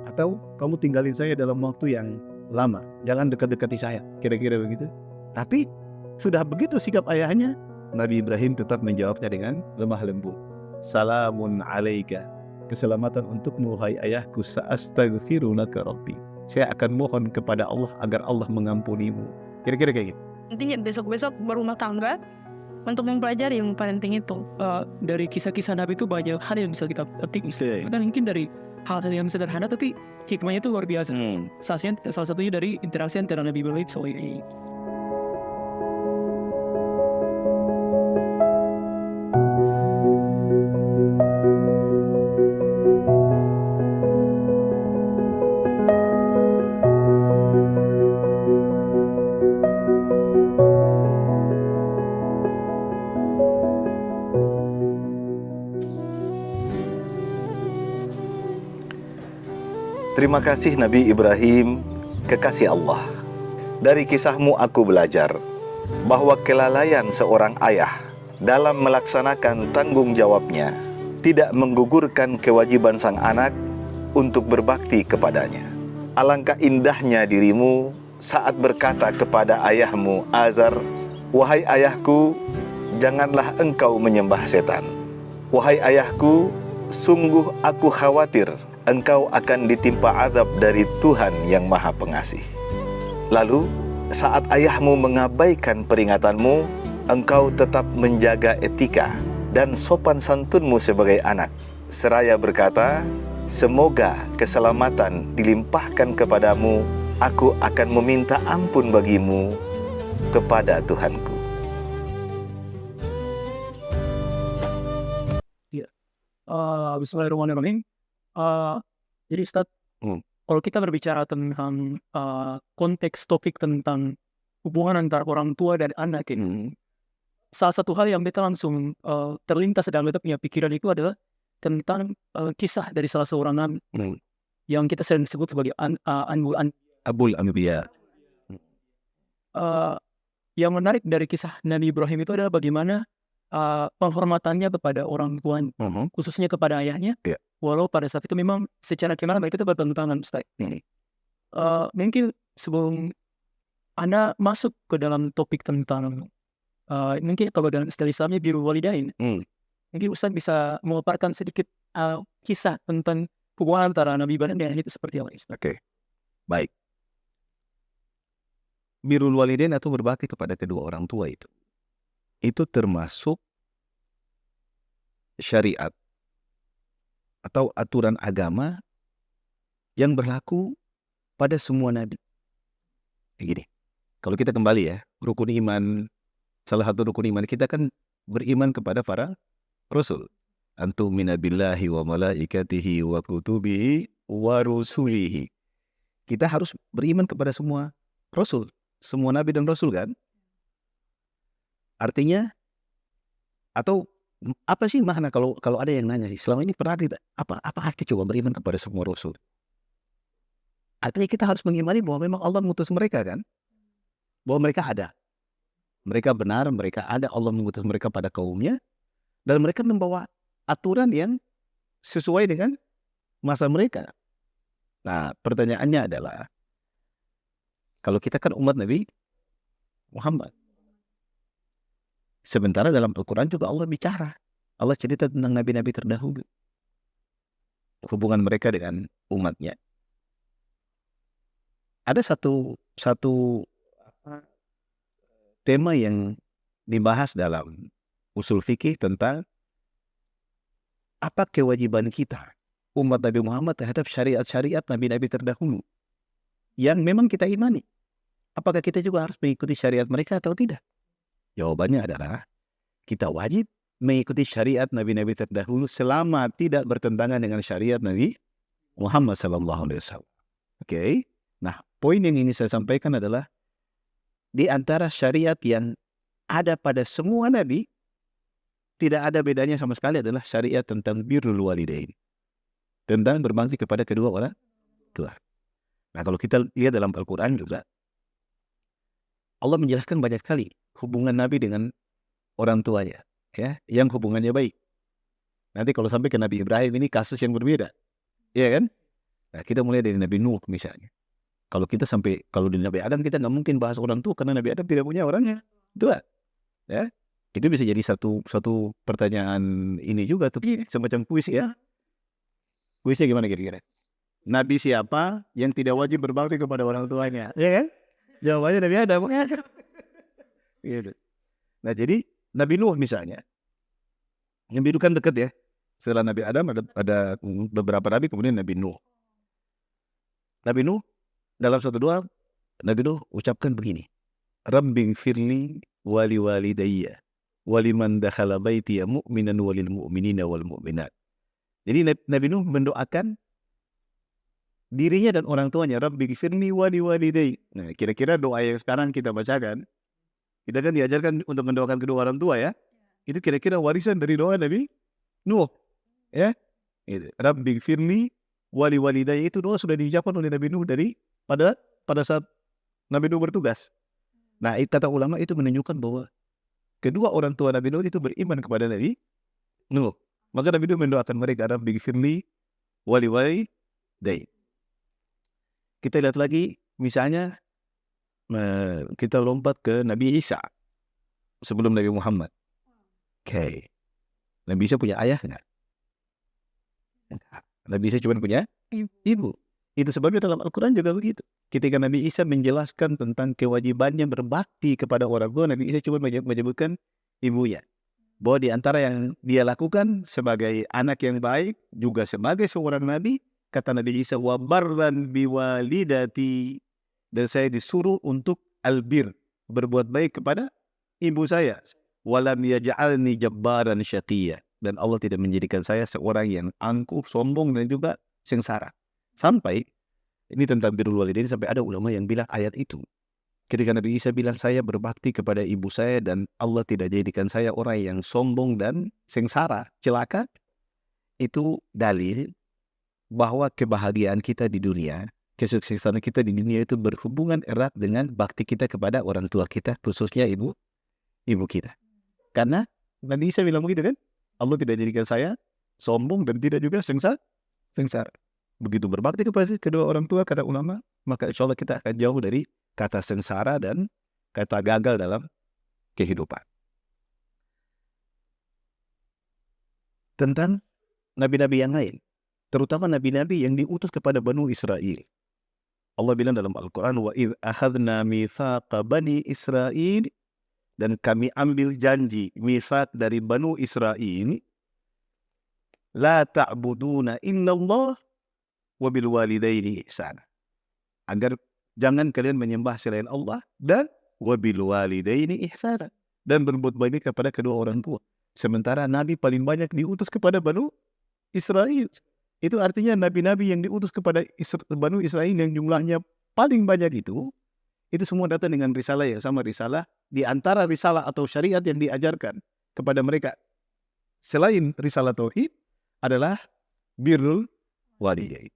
Atau kamu tinggalin saya dalam waktu yang lama, jangan dekat-dekati saya, kira-kira begitu. Tapi sudah begitu sikap ayahnya, Nabi Ibrahim tetap menjawabnya dengan lemah lembut. Salamun alaika, keselamatan untukmu hai ayahku, sa'astaghfiru laka rabbi. Saya akan mohon kepada Allah agar Allah mengampunimu. Kira-kira kayak gitu. Intinya besok-besok berumah tangga untuk mempelajari yang penting itu. Dari kisah-kisah Nabi itu banyak hal yang bisa kita petik. Betul. Kan mungkin dari hal-hal yang sederhana tapi hikmahnya itu luar biasa. Salah satunya dari interaksi antara Nabi Ibrahim sama ini. Terima kasih Nabi Ibrahim, kekasih Allah. Dari kisahmu aku belajar bahwa kelalaian seorang ayah dalam melaksanakan tanggung jawabnya tidak menggugurkan kewajiban sang anak untuk berbakti kepadanya. Alangkah indahnya dirimu saat berkata kepada ayahmu Azar, "Wahai ayahku, janganlah engkau menyembah setan. Wahai ayahku, sungguh aku khawatir engkau akan ditimpa azab dari Tuhan yang Maha Pengasih." Lalu, saat ayahmu mengabaikan peringatanmu, engkau tetap menjaga etika dan sopan santunmu sebagai anak, seraya berkata, "Semoga keselamatan dilimpahkan kepadamu, aku akan meminta ampun bagimu kepada Tuhanku." Bismillahirrahmanirrahim. Jadi Ustaz, kalau kita berbicara tentang konteks topik tentang hubungan antara orang tua dan anak ini, salah satu hal yang beta langsung terlintas dalam beta punya pikiran itu adalah tentang kisah dari salah seorang nabi yang kita sering sebut sebagai Abul Anbiya. Yang menarik dari kisah Nabi Ibrahim itu adalah bagaimana penghormatannya kepada orang tuanya, khususnya kepada ayahnya. Yeah. Walau pada saat itu memang secara kemana mereka itu bertentangan, Ustaz. Mungkin sebelum Anda masuk ke dalam topik tentang mungkin kalau dalam istilah Islamnya birrul walidain, mungkin Ustaz bisa memaparkan sedikit kisah tentang hubungan antara Nabi Ibrahim dan itu seperti apa, Ustaz? Oke, baik. Birrul walidain atau berbakti kepada kedua orang tua itu termasuk syariat atau aturan agama yang berlaku pada semua nabi. Begini, kalau kita kembali ya, rukun iman, salah satu rukun iman kita kan beriman kepada para rasul. Antumina billahi wa malaikatihi wa kutubihi wa rusulihi. Kita harus beriman kepada semua rasul, semua nabi dan rasul kan? Artinya, atau apa sih makna kalau ada yang nanya sih, selama ini pernah apa arti coba beriman kepada semua rasul? Artinya kita harus mengimani bahwa memang Allah mengutus mereka kan? Bahwa mereka ada. Mereka benar, mereka ada, Allah mengutus mereka pada kaumnya, dan mereka membawa aturan yang sesuai dengan masa mereka. Nah, pertanyaannya adalah, kalau kita kan umat Nabi Muhammad, sementara dalam Al-Quran juga Allah bicara. Allah cerita tentang nabi-nabi terdahulu. Hubungan mereka dengan umatnya. Ada satu tema yang dibahas dalam usul fikih tentang apa kewajiban kita, umat Nabi Muhammad, terhadap syariat-syariat nabi-nabi terdahulu yang memang kita imani. Apakah kita juga harus mengikuti syariat mereka atau tidak? Jawabannya adalah kita wajib mengikuti syariat nabi-nabi terdahulu selama tidak bertentangan dengan syariat Nabi Muhammad SAW. Oke. Nah, poin yang ingin saya sampaikan adalah di antara syariat yang ada pada semua nabi, tidak ada bedanya sama sekali adalah syariat tentang birrul walidain, tentang berbakti kepada kedua orang tua. Nah, kalau kita lihat dalam Al-Quran juga, Allah menjelaskan banyak sekali hubungan Nabi dengan orang tuanya, ya, yang hubungannya baik. Nanti kalau sampai ke Nabi Ibrahim ini kasus yang berbeda, ya kan? Nah, kita mulai dari Nabi Nuh misalnya. Kalau di Nabi Adam kita nggak mungkin bahas orang tua karena Nabi Adam tidak punya orangnya tua, ya. Itu bisa jadi satu pertanyaan ini juga tuh, semacam kuis ya. Kuisnya gimana kira-kira? Nabi siapa yang tidak wajib berbakti kepada orang tuanya? Ya kan? Jawabannya Nabi Adam. Gitu. Nah, jadi Nabi Nuh misalnya, yang kan dekat ya. Setelah Nabi Adam ada beberapa nabi, kemudian Nabi Nuh. Nabi Nuh dalam satu doa, Nabi Nuh ucapkan begini, Rabbing firli wali walidayya waliman dakhala baitiya mu'minan walil mu'minina wal mu'minat. Jadi Nabi Nuh mendoakan dirinya dan orang tuanya, Rabbing firli wali walidayya. Nah, kira-kira doa yang sekarang kita bacakan, kita kan diajarkan untuk mendoakan kedua orang tua ya. Itu kira-kira warisan dari doa Nabi Nuh. Ya. Rabbing firli wali walidayya, itu doa sudah diucapkan oleh Nabi Nuh pada saat Nabi Nuh bertugas. Nah, kata ulama itu menunjukkan bahwa kedua orang tua Nabi Nuh itu beriman kepada Nabi Nuh. Maka Nabi Nuh mendoakan mereka, Rabbing firli wali walidayya. Kita lihat lagi misalnya kita lompat ke Nabi Isa sebelum Nabi Muhammad. Oke. Nabi Isa punya ayah nggak? Nabi Isa cuma punya ibu. Itu sebabnya dalam Al-Quran juga begitu. Ketika Nabi Isa menjelaskan tentang kewajibannya berbakti kepada orang tua, Nabi Isa cuma menyebutkan ibunya. Bahwa di antara yang dia lakukan sebagai anak yang baik, juga sebagai seorang Nabi, kata Nabi Isa, wa barran biwalidati, dan saya disuruh untuk albir, berbuat baik kepada ibu saya. Walam yaj'alni jabbaran syaqiyya, dan Allah tidak menjadikan saya seorang yang angkuh, sombong, dan juga sengsara. Sampai, ini tentang birrul walidain, sampai ada ulama yang bilang ayat itu, ketika Nabi Isa bilang saya berbakti kepada ibu saya dan Allah tidak jadikan saya orang yang sombong dan sengsara, celaka, itu dalil bahwa kebahagiaan kita di dunia, kesuksesan kita di dunia itu berhubungan erat dengan bakti kita kepada orang tua kita, khususnya ibu kita. Karena Nabi Isa bilang begitu kan, Allah tidak jadikan saya sombong dan tidak juga sengsara. Begitu berbakti kepada kedua orang tua, kata ulama, maka insya Allah kita akan jauh dari kata sengsara dan kata gagal dalam kehidupan. Tentang nabi-nabi yang lain, terutama nabi-nabi yang diutus kepada Banu Israel. Allah bilang dalam Al-Quran, wa idh akhadna mithaqa bani Israel, dan kami ambil janji mitsaq dari Banu Israel, la ta'buduna illallah wa bil walidaini ihsana, agar jangan kalian menyembah selain Allah, dan wa bil walidaini ihsana, dan berbuat baik kepada kedua orang tua. Sementara nabi paling banyak diutus kepada Banu Israel. Itu artinya nabi-nabi yang diutus kepada Banu Israel yang jumlahnya paling banyak itu semua datang dengan risalah yang sama. Risalah di antara risalah atau syariat yang diajarkan kepada mereka selain risalah tauhid adalah birrul walidain.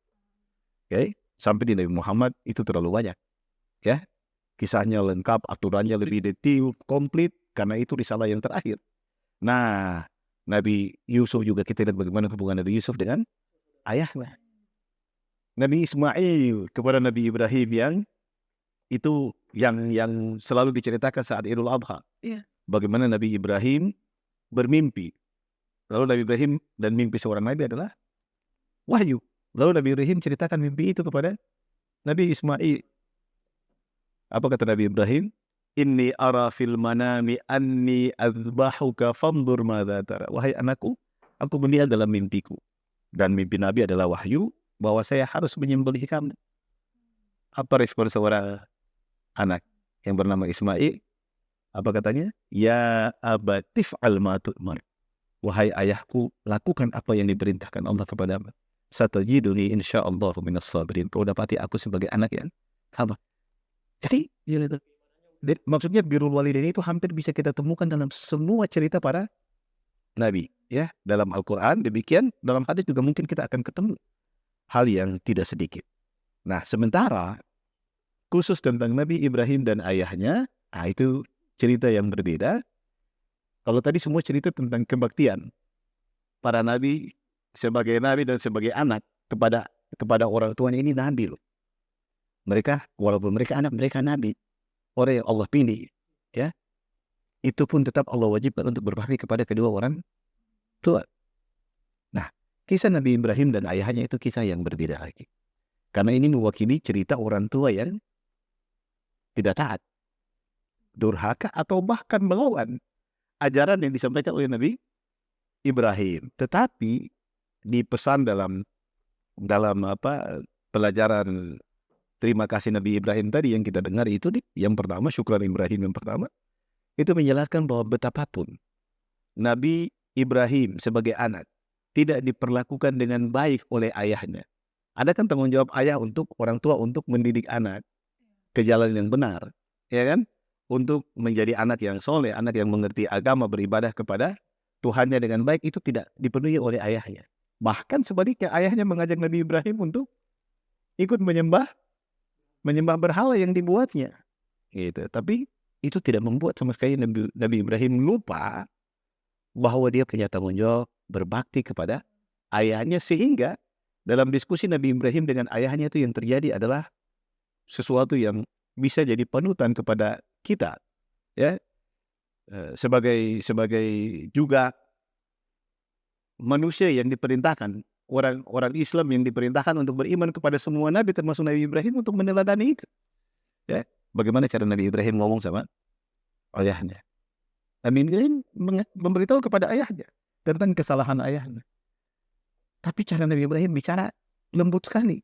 Okay? Sampai di Nabi Muhammad itu terlalu banyak. Ya, kisahnya lengkap, aturannya lebih detail, komplit, karena itu risalah yang terakhir. Nah, Nabi Yusuf juga kita lihat bagaimana hubungan Nabi Yusuf dengan ayahnya. Nabi Ismail kepada Nabi Ibrahim yang itu yang selalu diceritakan saat Idul Adha. Iya. Bagaimana Nabi Ibrahim bermimpi. Lalu Nabi Ibrahim dan mimpi seorang nabi adalah wahyu. Lalu Nabi Ibrahim ceritakan mimpi itu kepada Nabi Ismail. Apa kata Nabi Ibrahim? Inni ara fil manami anni azbahuka fandur madza tara. Wahai anakku, aku melihat dalam mimpiku. Dan mimpi Nabi adalah wahyu bahwa saya harus menyembelih kamu. Apa respon seorang anak yang bernama Ismail? Apa katanya? Ya abatif ma tu'mar. Wahai ayahku, lakukan apa yang diperintahkan Allah kepadamu. Satajiduni insyaallah minas sabirin. Kau dapati aku sebagai anak yang sabar. Jadi, maksudnya birrul walidain itu hampir bisa kita temukan dalam semua cerita para nabi, ya. Dalam Al-Quran demikian, dalam hadis juga mungkin kita akan ketemu hal yang tidak sedikit. Nah, sementara khusus tentang Nabi Ibrahim dan ayahnya, itu cerita yang berbeda. Kalau tadi semua cerita tentang kebaktian para nabi sebagai nabi dan sebagai anak kepada kepada orang tuanya ini nabi loh. Mereka walaupun mereka anak, mereka nabi, orang yang Allah pilih, ya. Itu pun tetap Allah wajibkan untuk berbakti kepada kedua orang tua. Nah, kisah Nabi Ibrahim dan ayahnya itu kisah yang berbeda lagi. Karena ini mewakili cerita orang tua yang tidak taat, durhaka, atau bahkan melawan ajaran yang disampaikan oleh Nabi Ibrahim. Tetapi dipesan dalam pelajaran terima kasih Nabi Ibrahim tadi yang kita dengar itu, yang pertama, syukran Ibrahim yang pertama, itu menjelaskan bahwa betapapun Nabi Ibrahim sebagai anak tidak diperlakukan dengan baik oleh ayahnya. Ada kan tanggung jawab ayah untuk orang tua untuk mendidik anak ke jalan yang benar, ya kan? Untuk menjadi anak yang soleh, anak yang mengerti agama, beribadah kepada Tuhannya dengan baik, itu tidak dipenuhi oleh ayahnya. Bahkan sebaliknya, ayahnya mengajak Nabi Ibrahim untuk ikut menyembah berhala yang dibuatnya. Gitu. Tapi itu tidak membuat sama sekali Nabi Ibrahim lupa bahwa dia punya tanggung jawab berbakti kepada ayahnya, sehingga dalam diskusi Nabi Ibrahim dengan ayahnya itu yang terjadi adalah sesuatu yang bisa jadi panutan kepada kita, ya, sebagai juga manusia yang diperintahkan, orang Islam yang diperintahkan untuk beriman kepada semua nabi termasuk Nabi Ibrahim, untuk meneladani itu. Ya, bagaimana cara Nabi Ibrahim ngomong sama ayahnya? Nabi Ibrahim memberitahu kepada ayahnya tentang kesalahan ayahnya. Tapi cara Nabi Ibrahim bicara lembut sekali.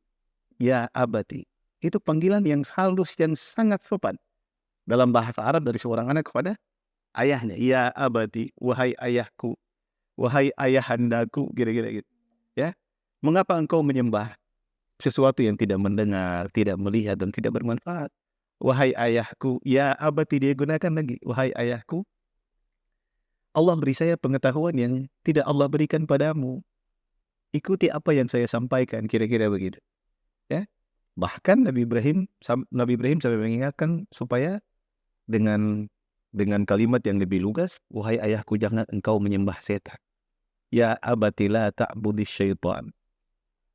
Ya abati. Itu panggilan yang halus, yang sangat sopan dalam bahasa Arab dari seorang anak kepada ayahnya. Ya abati, wahai ayahku, wahai ayahandaku, kira-kira gitu. Ya, mengapa engkau menyembah sesuatu yang tidak mendengar, tidak melihat, dan tidak bermanfaat? Wahai ayahku, ya abati, dia gunakan lagi, wahai ayahku, Allah beri saya pengetahuan yang tidak Allah berikan padamu. Ikuti apa yang saya sampaikan, kira-kira begitu. Ya, bahkan Nabi Ibrahim sampai mengingatkan supaya dengan kalimat yang lebih lugas, wahai ayahku, jangan engkau menyembah setan. Ya abati la ta'budis syaitan.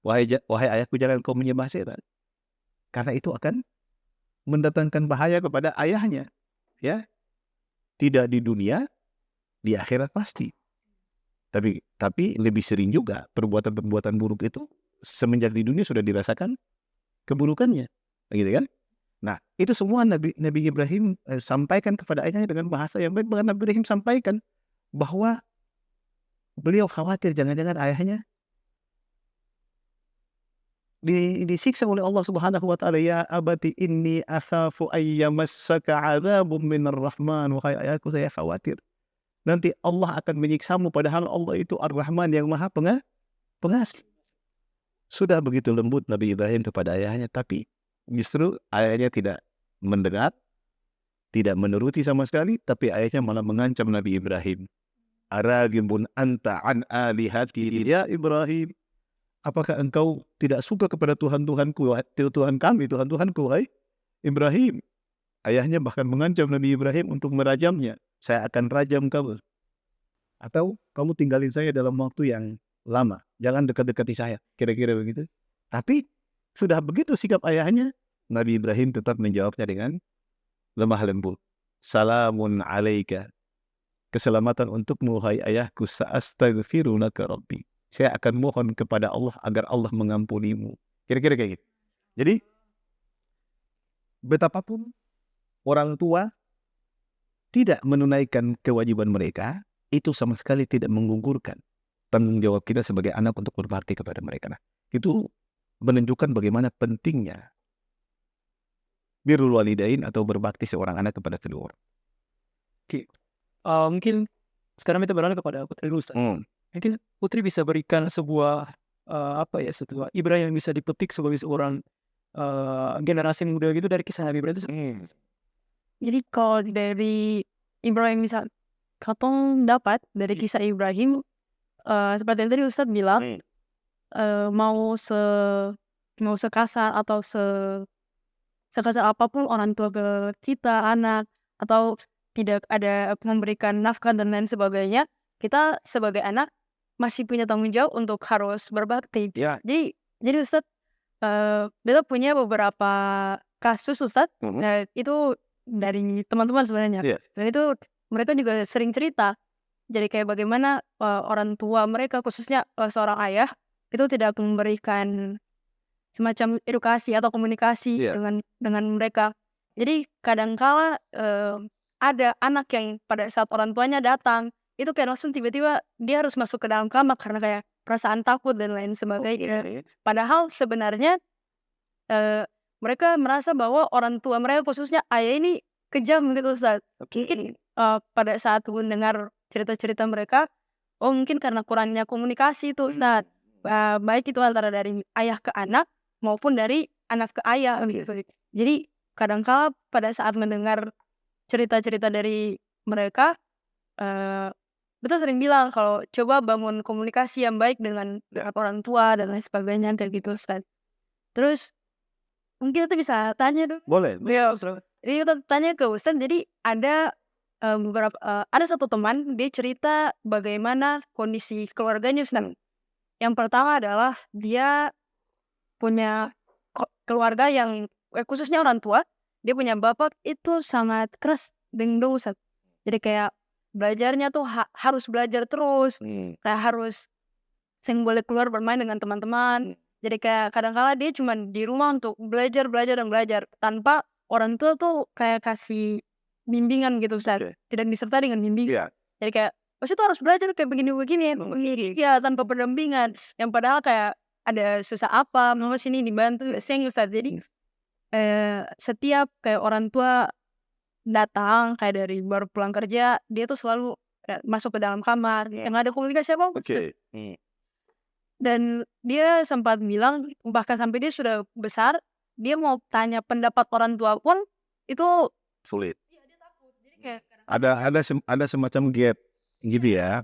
Wahai ayahku, jangan engkau menyembah setan. Karena itu akan mendatangkan bahaya kepada ayahnya. Ya, tidak di dunia, di akhirat pasti. Tapi lebih sering juga perbuatan-perbuatan buruk itu semenjak di dunia sudah dirasakan keburukannya, begitu kan? Nah, itu semua Nabi Ibrahim sampaikan kepada ayahnya dengan bahasa yang baik. Bahkan Nabi Ibrahim sampaikan bahwa beliau khawatir jangan-jangan ayahnya disiksa oleh Allah Subhanahu wa taala. Ya abati inni akhafu ayyamassaka 'adzabun minar rahman. Wahai ayahku, saya khawatir nanti Allah akan menyiksamu, padahal Allah itu Ar-Rahman yang Maha Pengasih. Sudah begitu lembut Nabi Ibrahim kepada ayahnya, tapi justru ayahnya tidak mendengar, tidak menuruti sama sekali, tapi ayahnya malah mengancam Nabi Ibrahim. Aragibun anta an alihati ya Ibrahim. Apakah engkau tidak suka kepada Tuhan-Tuhanku, Tuhan kami, Tuhan-Tuhanku, hai Ibrahim? Ayahnya bahkan mengancam Nabi Ibrahim untuk merajamnya. Saya akan rajam kamu. Atau kamu tinggalin saya dalam waktu yang lama. Jangan dekat-dekati saya. Kira-kira begitu. Tapi sudah begitu sikap ayahnya, Nabi Ibrahim tetap menjawabnya dengan lemah lembut. Salamun alaika. Keselamatan untukmu, hai ayahku. Sa'astaghfiru laka rabbi. Saya akan mohon kepada Allah agar Allah mengampunimu. Kira-kira kayak gitu. Jadi, betapapun orang tua tidak menunaikan kewajiban mereka, itu sama sekali tidak menggugurkan tanggung jawab kita sebagai anak untuk berbakti kepada mereka. Nah, itu menunjukkan bagaimana pentingnya birrul walidain atau berbakti seorang anak kepada kedua orang. Oke. Mungkin sekarang kita beralih kepada Putri Ustaz. Mungkin Putri bisa berikan sebuah sebuah ibrah yang bisa dipetik sebagai seorang generasi muda gitu dari kisah Nabi Ibrahim itu. Jadi kalau dari Ibrahim bisa katong dapat dari kisah Ibrahim, seperti yang tadi Ustadz bilang, mau sekasar atau sekasar apapun orang tua ke kita, anak, atau tidak ada memberikan nafkah dan lain sebagainya, kita sebagai anak masih punya tanggung jawab untuk harus berbakti. Ya. Jadi Ustadz, beta punya beberapa kasus Ustadz, Mhm. itu dari teman-teman sebenarnya. Iya. Dan itu mereka juga sering cerita. Jadi kayak bagaimana orang tua mereka khususnya seorang ayah itu tidak memberikan semacam edukasi atau komunikasi Iya. dengan mereka. Jadi kadangkala ada anak yang pada saat orang tuanya datang itu kayak langsung tiba-tiba dia harus masuk ke dalam kamar karena kayak perasaan takut dan lain sebagainya. Oke. Padahal sebenarnya eh, mereka merasa bahwa orang tua mereka khususnya ayah ini kejam gitu Ustaz. Mungkin pada saat mendengar cerita-cerita mereka, oh mungkin karena kurangnya komunikasi itu Ustaz. Baik itu antara dari ayah ke anak maupun dari anak ke ayah gitu. Jadi kadangkala pada saat mendengar cerita-cerita dari mereka, kita sering bilang kalau coba bangun komunikasi yang baik dengan orang tua dan lain sebagainya kayak gitu Ustaz. Terus mungkin kita bisa tanya dulu. Boleh. Iya, jadi kita tanya ke Ustaz. Jadi ada ada satu teman dia cerita bagaimana kondisi keluarganya Ustaz. Yang pertama adalah dia punya keluarga yang khususnya orang tua, dia punya bapak itu sangat keras dengan Ustaz. Jadi kayak belajarnya tuh harus belajar terus, kayak harus sering boleh keluar bermain dengan teman-teman. Jadi kayak kadang-kala dia cuma di rumah untuk belajar dan belajar tanpa orang tua tuh kayak kasih bimbingan gitu Ustaz. Oke. Tidak disertai dengan bimbingan. Iya. Jadi kayak pasti tuh harus belajar kayak begini-begini. Iya, tanpa pendampingan. Yang padahal kayak ada susah apa, mama sini dibantu, seng Ustaz. Jadi setiap kayak orang tua datang kayak dari baru pulang kerja, dia tuh selalu kayak masuk ke dalam kamar, yang ada komunikasi apa Oke. dan dia sempat bilang bahkan sampai dia sudah besar, dia mau tanya pendapat orang tua pun itu Sulit. dia takut. Jadi kayak Ada semacam gap gitu ya.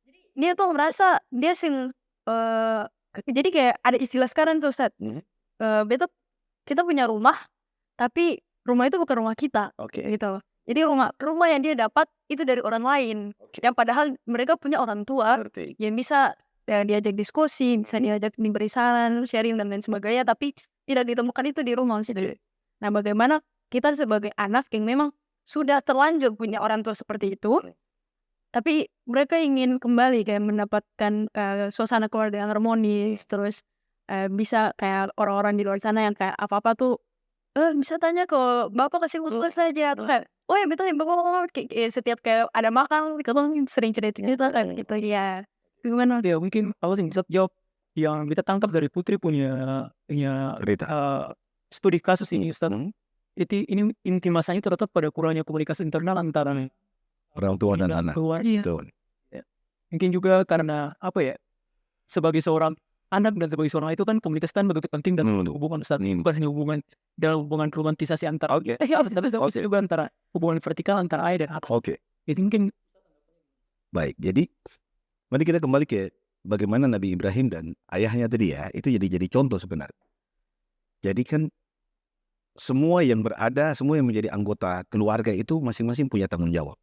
jadi dia tuh merasa dia jadi kayak ada istilah sekarang tuh Ustaz. Betul kita punya rumah tapi rumah itu bukan rumah kita. Oke. Gitu loh. Jadi rumah yang dia dapat itu dari orang lain. Yang padahal mereka punya orang tua Ngerti. yang bisa diajak diskusi, bisa diajak diberi saran, sharing dan lain sebagainya, tapi tidak ditemukan itu di rumah. Oke. Nah, bagaimana kita sebagai anak yang memang sudah terlanjur punya orang tua seperti itu, tapi mereka ingin kembali kayak mendapatkan suasana keluarga yang harmonis, terus bisa kayak orang-orang di luar sana yang kayak apa-apa tuh bisa tanya ke bapak kasih urus saja atau kayak oh ya betul ya bapak setiap kayak ada makan kita sering cerita kayak gitu ya. Gimana? Ya mungkin aku sih bisa jawab yang kita tangkap dari Putri punya Cerita. studi kasus ini Ustaz. Ini inti masanya terletak pada kurangnya komunikasi internal antara Orang tua dan anak. keluarga. Betul. Mungkin juga karena apa ya, sebagai seorang anak dan sebagai seorang itu kan komunikasi kan begitu penting dalam hubungan Ustaz. Bukan hanya hubungan dalam hubungan romantisasi antar Oke. tapi bisa juga antara hubungan vertikal antara ayah dan anak. Oke. Itu mungkin Baik. Jadi mari kita kembali ke bagaimana Nabi Ibrahim dan ayahnya tadi ya, itu jadi contoh sebenarnya. Jadi kan semua yang menjadi anggota keluarga itu masing-masing punya tanggung jawab.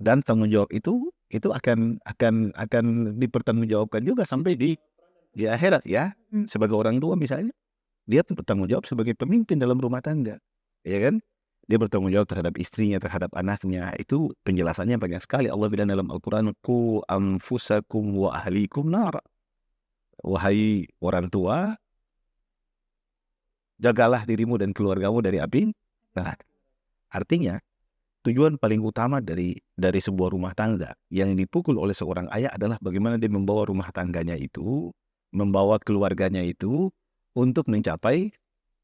Dan tanggung jawab itu akan dipertanggungjawabkan juga sampai di akhirat ya. Sebagai orang tua misalnya, dia bertanggung jawab sebagai pemimpin dalam rumah tangga. Ya kan? Dia bertanggung jawab terhadap istrinya, terhadap anaknya. Itu penjelasannya banyak sekali. Allah bilang dalam Al-Quran, Qu anfusakum wa ahlikum nar. Wahai orang tua, jagalah dirimu dan keluargamu dari api. Nah, artinya tujuan paling utama dari sebuah rumah tangga yang dipukul oleh seorang ayah adalah bagaimana dia membawa rumah tangganya itu, membawa keluarganya itu untuk mencapai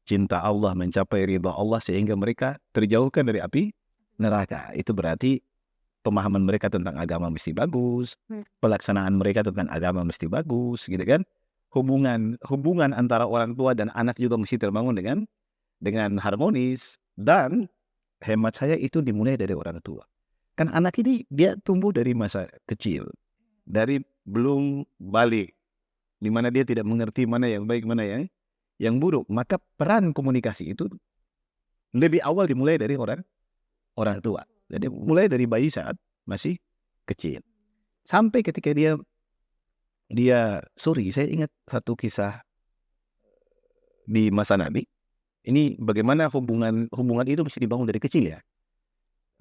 cinta Allah, mencapai ridha Allah sehingga mereka terjauhkan dari api neraka. Itu berarti pemahaman mereka tentang agama mesti bagus, pelaksanaan mereka tentang agama mesti bagus, gitu kan? Hubungan antara orang tua dan anak juga mesti terbangun dengan harmonis, dan hemat saya itu dimulai dari orang tua. Kan anak ini dia tumbuh dari masa kecil, dari belum balik, di mana dia tidak mengerti mana yang baik, mana yang buruk. Maka peran komunikasi itu lebih awal dimulai dari orang tua. Jadi mulai dari bayi saat masih kecil. Sampai ketika saya ingat satu kisah di masa Nabi. Ini bagaimana hubungan itu mesti dibangun dari kecil ya.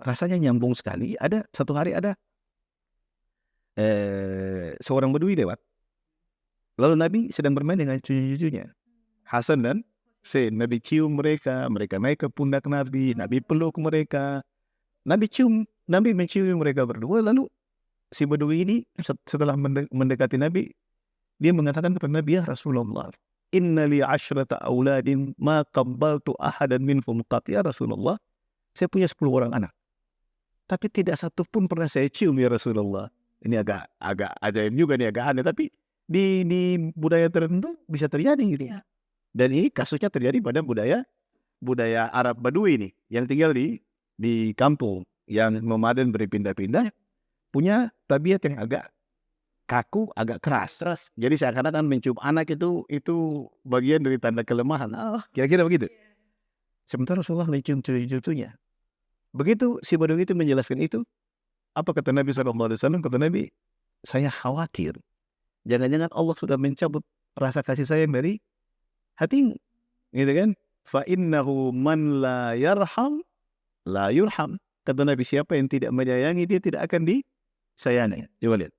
Rasanya nyambung sekali. Ada satu hari ada seorang Badui lewat. Lalu Nabi sedang bermain dengan cucu-cucunya, Hasan dan Hussein. Nabi cium mereka naik ke pundak Nabi peluk mereka. Nabi mencium mereka berdua. Lalu si Badui ini setelah mendekati Nabi, dia mengatakan kepada Nabi, ya Rasulullah, inna li 'ashrata auladin ma qabbaltu ahadan minhum qat. Ya Rasulullah, saya punya 10 orang anak, tapi tidak satu pun pernah saya cium ya Rasulullah. Ini agak ajaib juga nih, agak aneh, tapi di budaya tertentu bisa terjadi gitu. Ya. Dan ini kasusnya terjadi pada budaya Arab Badui ini yang tinggal di kampung, yang nomaden berpindah-pindah, punya tabiat yang agak kaku, agak keras. Jadi seakan-akan mencium anak itu bagian dari tanda kelemahan. Oh. Kira-kira begitu. Sementara Rasulullah mencium cucu-cucunya. Begitu si Badui itu menjelaskan itu, apa kata Nabi SAW? Kata Nabi, saya khawatir jangan-jangan Allah sudah mencabut rasa kasih sayang dari hatimu, gitu kan? Fa innahu man la yarham la yurham. Kata Nabi, siapa yang tidak menyayangi dia tidak akan disayangi. Coba lihat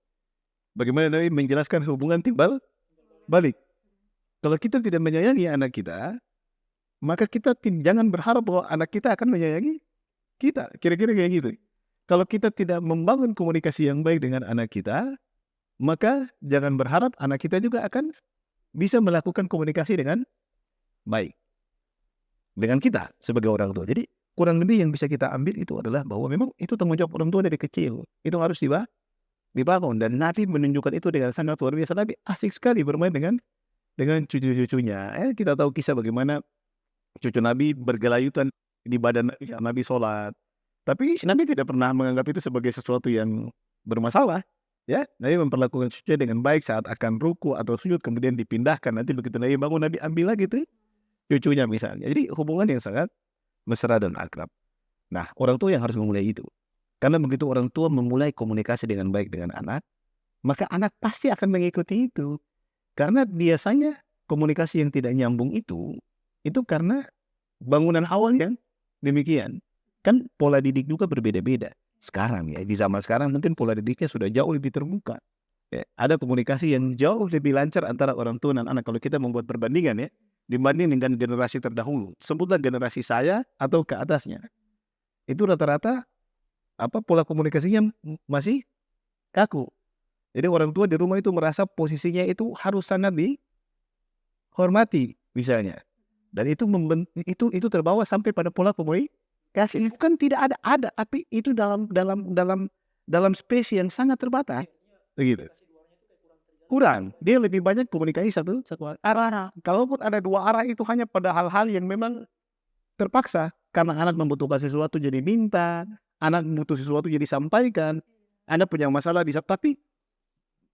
bagaimana Nabi menjelaskan hubungan timbal balik. Kalau kita tidak menyayangi anak kita, maka kita jangan berharap bahwa anak kita akan menyayangi kita. Kira-kira kayak gitu. Kalau kita tidak membangun komunikasi yang baik dengan anak kita, maka jangan berharap anak kita juga akan bisa melakukan komunikasi dengan baik dengan kita sebagai orang tua. Jadi kurang lebih yang bisa kita ambil itu adalah bahwa memang itu tanggung jawab orang tua dari kecil. Itu harus dibangun. Dan Nabi menunjukkan itu dengan sangat luar biasa. Nabi asik sekali bermain dengan cucu-cucunya. Kita tahu kisah bagaimana cucu Nabi bergelayutan di badan Nabi sholat. Tapi Nabi tidak pernah menganggap itu sebagai sesuatu yang bermasalah. Ya, Nabi memperlakukan cucunya dengan baik saat akan ruku atau sujud, kemudian dipindahkan. Nanti begitu Nabi bangun, Nabi ambil lagi tuh cucunya misalnya. Jadi hubungan yang sangat mesra dan akrab. Nah, orang tua yang harus memulai itu. Karena begitu orang tua memulai komunikasi dengan baik dengan anak, maka anak pasti akan mengikuti itu. Karena biasanya komunikasi yang tidak nyambung itu karena bangunan awal yang demikian. Kan pola didik juga berbeda-beda. Sekarang ya, di zaman sekarang mungkin pola didiknya sudah jauh lebih terbuka. Ya, ada komunikasi yang jauh lebih lancar antara orang tua dan anak. Kalau kita membuat perbandingan ya, dibanding dengan generasi terdahulu, sebutlah generasi saya atau ke atasnya, itu rata-rata pola komunikasinya masih kaku. Jadi orang tua di rumah itu merasa posisinya itu harus sangat dihormati misalnya, dan itu terbawa sampai pada pola komunikasi. Bukan tidak ada, tapi itu dalam space yang sangat terbatas, begitu. Kurang, dia lebih banyak komunikasi satu arah. Kalaupun ada 2 arah itu hanya pada hal-hal yang memang terpaksa, karena anak membutuhkan sesuatu jadi minta, anak butuh sesuatu jadi sampaikan, anak punya masalah tapi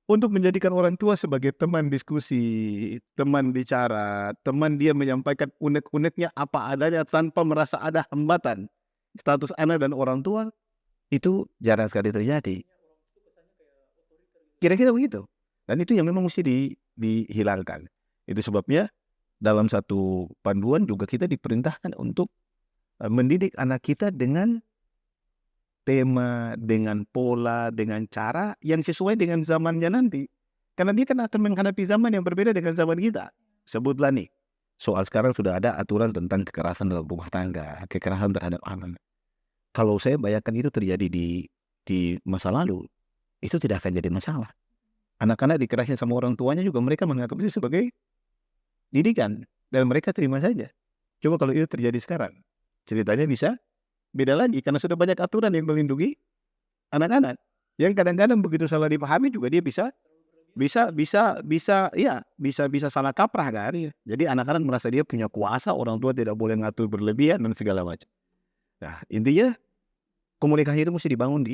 untuk menjadikan orang tua sebagai teman diskusi, teman bicara, teman dia menyampaikan unek-uneknya apa adanya tanpa merasa ada hambatan status anak dan orang tua, itu jarang sekali terjadi. Kira-kira begitu. Dan itu yang memang mesti dihilangkan. Itu sebabnya dalam satu panduan juga kita diperintahkan untuk mendidik anak kita dengan tema, dengan pola, dengan cara yang sesuai dengan zamannya nanti. Karena dia kan akan menghadapi zaman yang berbeda dengan zaman kita. Sebutlah nih, soal sekarang sudah ada aturan tentang kekerasan dalam rumah tangga, kekerasan terhadap anak. Kalau saya bayangkan itu terjadi di masa lalu, itu tidak akan jadi masalah. Anak-anak dikerasin sama orang tuanya juga mereka menganggap itu sebagai didikan, dan mereka terima saja. Coba kalau itu terjadi sekarang, ceritanya bisa beda lagi, karena sudah banyak aturan yang melindungi anak-anak. Yang kadang-kadang begitu salah dipahami juga dia bisa salah kaprah kan. Jadi anak-anak merasa dia punya kuasa, orang tua tidak boleh ngatur berlebihan dan segala macam. Nah, intinya komunikasi itu mesti dibangun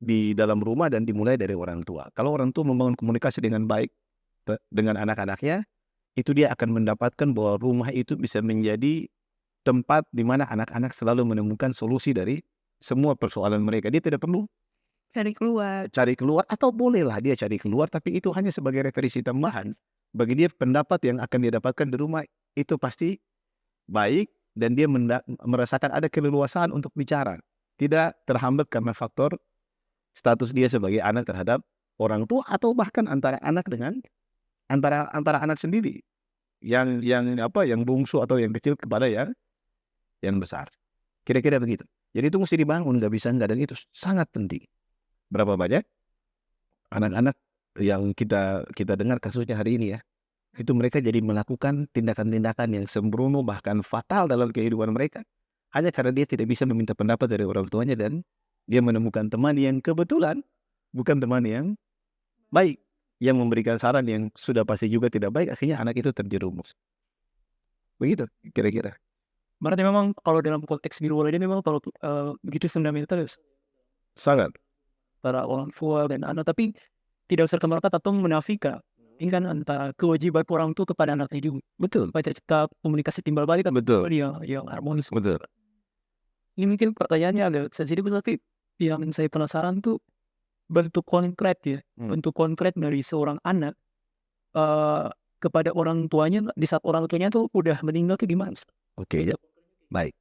di dalam rumah dan dimulai dari orang tua. Kalau orang tua membangun komunikasi dengan baik dengan anak-anaknya, itu dia akan mendapatkan bahwa rumah itu bisa menjadi tempat di mana anak-anak selalu menemukan solusi dari semua persoalan mereka. Dia tidak perlu cari keluar, atau bolehlah dia cari keluar, tapi itu hanya sebagai referensi tambahan bagi dia pendapat yang akan dia dapatkan di rumah itu pasti baik dan dia merasakan ada keleluasaan untuk bicara. Tidak terhambat karena faktor status dia sebagai anak terhadap orang tua atau bahkan antara anak dengan antara anak sendiri. Yang bungsu atau yang kecil kepada yang besar. Kira-kira begitu. Jadi itu mesti dibangun, nggak bisa enggak, dan itu sangat penting. Berapa banyak anak-anak yang kita dengar kasusnya hari ini ya, itu mereka jadi melakukan tindakan-tindakan yang sembrono bahkan fatal dalam kehidupan mereka hanya karena dia tidak bisa meminta pendapat dari orang tuanya dan dia menemukan teman yang kebetulan bukan teman yang baik, yang memberikan saran yang sudah pasti juga tidak baik, akhirnya anak itu terjerumus. Begitu kira-kira. Berarti memang kalau dalam konteks birul ini memang kalau begitu fundamental Sangat. para orang tua dan anak, tapi tidak serta-merta atau menafikan ini kan antara kewajiban orang tua kepada anaknya juga. Betul. Supaya kita komunikasi timbal balik kan Betul. yang harmonis. Betul. Ini mungkin pertanyaannya agak sensitif, tapi yang saya penasaran tuh bentuk konkret ya, bentuk konkret dari seorang anak kepada orang tuanya di saat orang tuanya tuh udah meninggal tuh gimana? Oke, ya. Baik.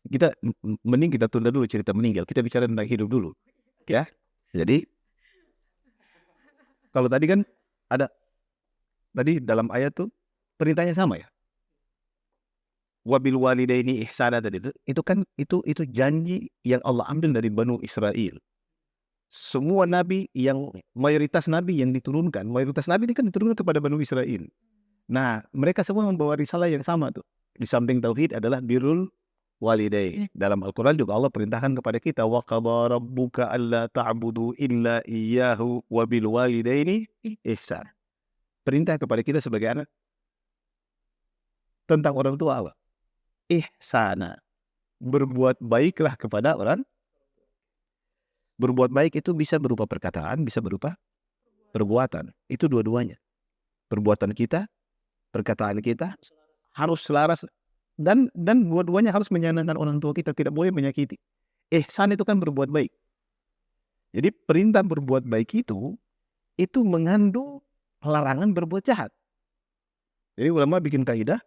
Kita mending kita tunda dulu cerita meninggal. Kita bicara tentang hidup dulu. Ya. Jadi kalau tadi kan ada tadi dalam ayat tuh perintahnya sama ya. Wabil walidaini ihsana tadi itu kan itu janji yang Allah ambil dari Banu Israel. Semua nabi mayoritas nabi yang diturunkan, mayoritas nabi ini kan diturunkan kepada Banu Israel. Nah, mereka semua membawa risalah yang sama tuh. Di samping tauhid adalah birrul walidain. Dalam Al-Quran juga Allah perintahkan kepada kita, wa qadha rabbuka alla ta'budu illa iyyahu wa bil walidaini ihsan. Perintah kepada kita sebagai anak tentang orang tua apa? Ihsana. Berbuat baiklah kepada orang. Berbuat baik itu bisa berupa perkataan, bisa berupa perbuatan. Itu dua-duanya. Perbuatan kita, perkataan kita harus selaras dan dua-duanya harus menyenangkan orang tua kita, tidak boleh menyakiti. Ihsan itu kan berbuat baik. Jadi perintah berbuat baik itu mengandung larangan berbuat jahat. Jadi ulama bikin kaidah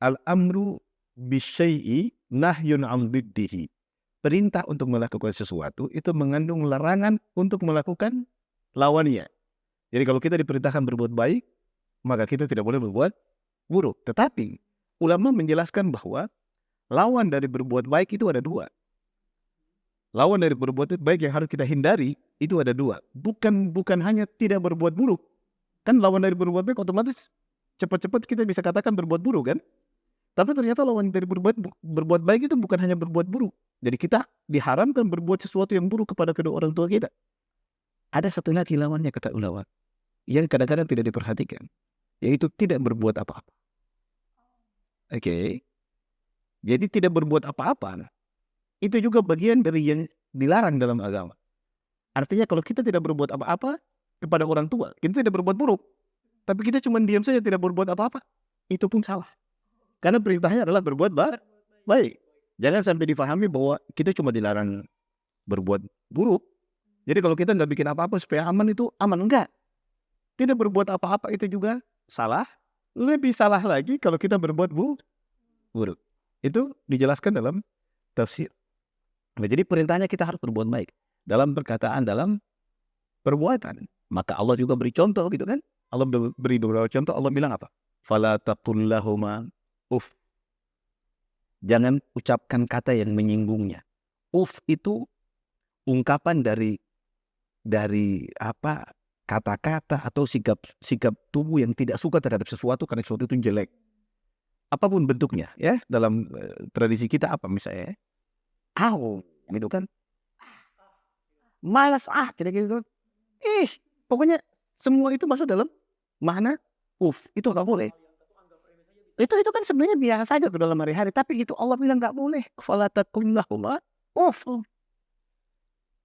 al-amru bisyai'i nahyun 'an diddihi. Perintah untuk melakukan sesuatu itu mengandung larangan untuk melakukan lawannya. Jadi kalau kita diperintahkan berbuat baik, maka kita tidak boleh berbuat buruk. Tetapi ulama menjelaskan bahwa lawan dari berbuat baik itu ada dua. Lawan dari berbuat baik yang harus kita hindari itu ada dua. Bukan hanya tidak berbuat buruk. Kan lawan dari berbuat baik otomatis cepat-cepat kita bisa katakan berbuat buruk kan? Tapi ternyata lawan dari berbuat baik itu bukan hanya berbuat buruk. Jadi kita diharamkan berbuat sesuatu yang buruk kepada kedua orang tua kita. Ada satu lagi lawannya kata ulama yang kadang-kadang tidak diperhatikan, yaitu tidak berbuat apa-apa. Oke. Jadi tidak berbuat apa-apa itu juga bagian dari yang dilarang dalam agama. Artinya kalau kita tidak berbuat apa-apa kepada orang tua, kita tidak berbuat buruk, tapi kita cuma diam saja tidak berbuat apa-apa, itu pun salah. Karena perintahnya adalah berbuat baik. Jangan sampai difahami bahwa kita cuma dilarang berbuat buruk. Jadi kalau kita nggak bikin apa-apa supaya aman, itu aman. Enggak. Tidak berbuat apa-apa itu juga salah. Lebih salah lagi kalau kita berbuat buruk. Itu dijelaskan dalam tafsir. Nah, jadi perintahnya kita harus berbuat baik. Dalam perkataan, dalam perbuatan. Maka Allah juga beri contoh gitu kan. Allah beri beberapa contoh. Allah bilang apa? Fala taqul lahuma uff. Jangan ucapkan kata yang menyinggungnya. Uff itu ungkapan dari apa kata-kata atau sikap tubuh yang tidak suka terhadap sesuatu karena sesuatu itu jelek. Apapun bentuknya ya, dalam tradisi kita apa misalnya? Gitu kan. Malas kira-kira gitu. Pokoknya semua itu masuk dalam makna uff, itu enggak boleh. Itu kan sebenarnya biasa saja dalam hari-hari, tapi itu Allah bilang nggak boleh. Fala taqul lahuma uff.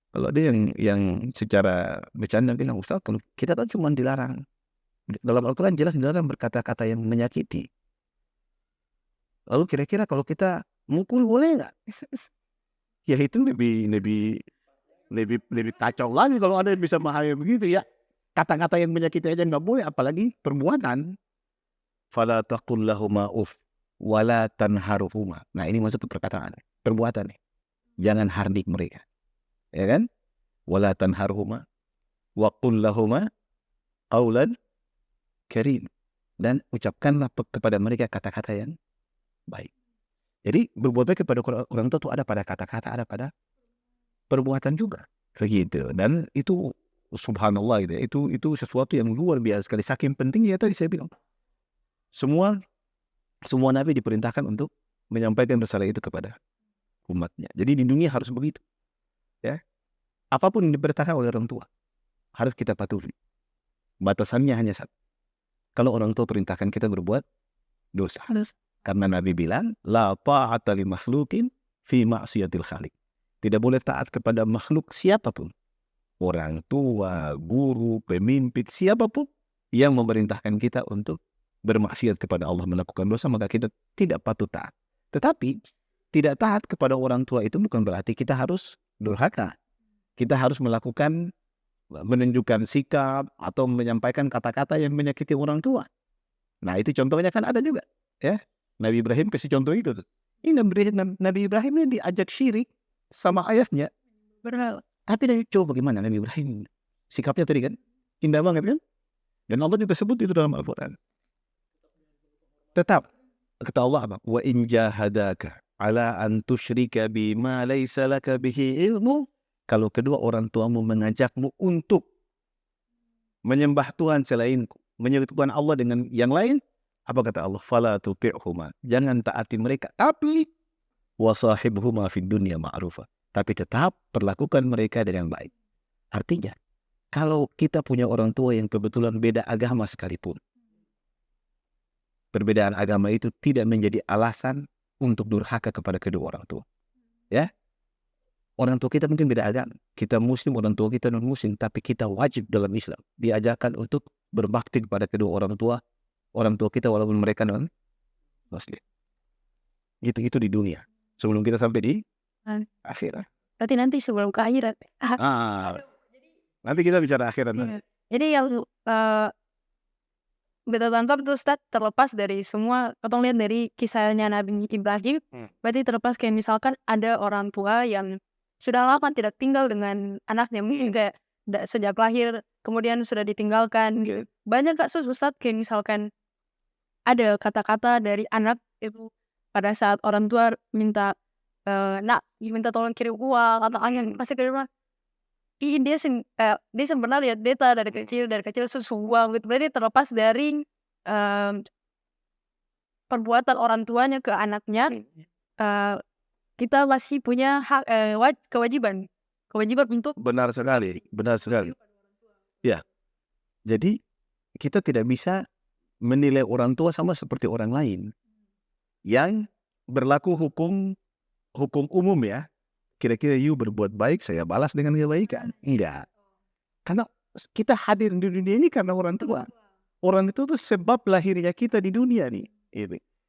Kalau ada yang secara bercanda bilang, Ustaz, kalau kita kan cuma dilarang. Dalam Al-Quran jelas dilarang berkata-kata yang menyakiti. Lalu kira-kira kalau kita mukul boleh nggak? Ya itu lebih kacau lagi kalau ada yang bisa memahami begitu ya. Kata-kata yang menyakiti aja nggak boleh, apalagi perbuatan. Fala taqul lahuma uff. wala tanharuhuma. Nah, ini masuk ke perkataan, perbuatan nih. Jangan hardik mereka. Ya kan? Wala tanharuhuma wa qul lahuma qaulan karim. Dan ucapkanlah kepada mereka kata-kata yang baik. Jadi berbuat baik kepada orang tua itu ada pada kata-kata, ada pada perbuatan juga. Begitu. Dan itu subhanallah gitu ya. Itu sesuatu yang luar biasa sekali. Saking pentingnya tadi saya bilang. Semua nabi diperintahkan untuk menyampaikan risalah itu kepada umatnya. Jadi di dunia harus begitu. Ya. Apapun yang diperintahkan oleh orang tua harus kita patuhi. Batasannya hanya satu. Kalau orang tua perintahkan kita berbuat dosa. Karena Nabi bilang, la ta'ata li makhlukin fi ma'siyatil khaliq. Tidak boleh taat kepada makhluk siapapun. Orang tua, guru, pemimpin, siapapun yang memerintahkan kita untuk bermaksiat kepada Allah, melakukan dosa, maka kita tidak patut taat. Tetapi tidak taat kepada orang tua itu bukan berarti kita harus durhaka. Kita harus menunjukkan sikap atau menyampaikan kata-kata yang menyakiti orang tua. Nah, itu contohnya kan ada juga, ya. Nabi Ibrahim kasih contoh itu tuh. Ini Nabi Ibrahim ini diajak syirik sama ayahnya berhala. Tapi dia coba bagaimana Nabi Ibrahim sikapnya tadi kan indah banget kan. Dan Allah juga sebut itu dalam Al-Quran. Tetap kata Allah apa? Wa in jahadaka ala an tusyrika bima laysa laka bihi ilmu. Kalau kedua orang tuamu mengajakmu untuk menyembah Tuhan selainku, menyekutukan Allah dengan yang lain, apa kata Allah? Fala tuti'huma. Jangan taati mereka, tapi wasahibhuma fid dunya ma'rufa. Tapi tetap perlakukan mereka dengan baik. Artinya, kalau kita punya orang tua yang kebetulan beda agama sekalipun, perbedaan agama itu tidak menjadi alasan untuk durhaka kepada kedua orang tua. Ya, orang tua kita mungkin beda agama. Kita muslim, orang tua kita non-muslim, tapi kita wajib dalam Islam diajarkan untuk berbakti kepada kedua orang tua kita walaupun mereka non-muslim. Itu di dunia. Sebelum kita sampai di akhirat. Berarti nanti sebelum ke akhirat. Nanti kita bicara akhirat. Iya. Jadi yang beta tangkap itu Ustaz, terlepas dari semua, kita lihat dari kisahnya Nabi Ibrahim, berarti terlepas kayak misalkan ada orang tua yang sudah lama tidak tinggal dengan anaknya, mungkin kayak sejak lahir, kemudian sudah ditinggalkan. Gitu. Banyak kasus Ustaz kayak misalkan ada kata-kata dari anak itu pada saat orang tua minta minta tolong kirim uang atau angin pasti kirim uang. Dia sebenarnya lihat beta dari kecil susu uang gitu. Berarti terlepas dari perbuatan orang tuanya ke anaknya, kita masih punya hak, kewajiban untuk Benar sekali. Ya, jadi kita tidak bisa menilai orang tua sama seperti orang lain yang berlaku hukum umum ya. Kira-kira you berbuat baik, saya balas dengan kebaikan. Enggak. Karena kita hadir di dunia ini karena orang tua. Orang itu tuh sebab lahirnya kita di dunia nih.